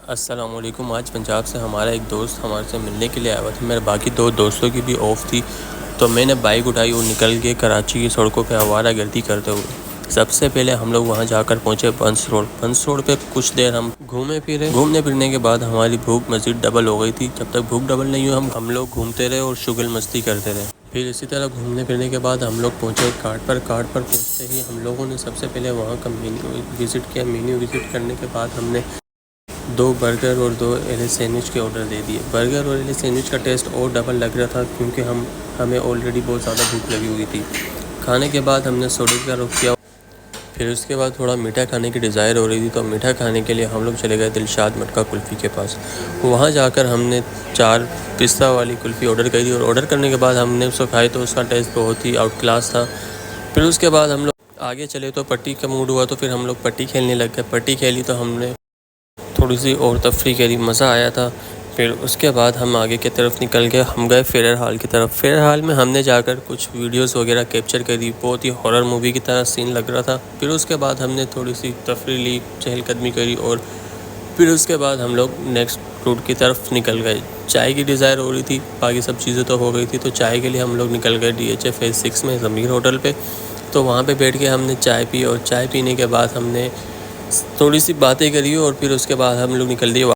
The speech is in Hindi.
अस्सलामुअलैकुम। आज पंजाब से हमारा एक दोस्त हमारे से मिलने के लिए आया हुआ था। मेरे बाकी दो दोस्तों की भी ऑफ थी, तो मैंने बाइक उठाई और निकल के कराची की सड़कों पे आवारागर्दी करते हुए सबसे पहले हम लोग वहाँ जाकर पहुँचे बंस रोड पे कुछ देर हम घूमने फिरने के बाद हमारी भूख मज़ीद डबल हो गई थी। जब तक भूख डबल नहीं हुई हम लोग घूमते रहे और शुगल मस्ती करते रहे। फिर इसी तरह घूमने फिरने के बाद हम लोग पहुँचे कार्ड पर पहुँचते ही हम लोगों ने सबसे पहले वहाँ का मेन्यू विज़िट किया। मेन्यू विज़िट करने के बाद हमने 2 बर्गर और 2 एले सैंडविच के ऑर्डर दे दिए। बर्गर और एले सैंडविच का टेस्ट और डबल लग रहा था क्योंकि हमें ऑलरेडी बहुत ज़्यादा भूख लगी हुई थी। खाने के बाद हमने सोडे का रुख किया। फिर उसके बाद थोड़ा मीठा खाने की डिज़ायर हो रही थी, तो मीठा खाने के लिए हम लोग चले गए दिलशाद मटका कुल्फ़ी के पास। वहाँ जाकर हमने 4 पिस्ता वाली कुल्फ़ी ऑर्डर करी और ऑर्डर करने के बाद हमने उसको खाई तो उसका टेस्ट बहुत ही आउट क्लास था। फिर उसके बाद हम लोग आगे चले तो पट्टी का मूड हुआ, तो फिर हम लोग पट्टी खेलने लग गए। पट्टी खेली तो हमने थोड़ी सी और तफरी करी, मज़ा आया था। फिर उसके बाद हम आगे की तरफ निकल गए, हम गए फेयर हॉल की तरफ। फेयर हॉल में हमने जाकर कुछ वीडियोस वगैरह कैप्चर करी, बहुत ही हॉरर मूवी की तरह सीन लग रहा था। फिर उसके बाद हमने थोड़ी सी तफरी ली, चहलकदमी करी और फिर उसके बाद हम लोग नेक्स्ट रूट की तरफ निकल गए। चाय की डिज़ायर हो रही थी, बाकी सब चीज़ें तो हो गई थी, तो चाय के लिए हम लोग निकल गए DHA फेज़ 6 में ज़मीर होटल पे। तो वहाँ पे बैठ के हमने चाय पी और चाय पीने के बाद हमने थोड़ी सी बातें करी और फिर उसके बाद हम लोग निकल दिए।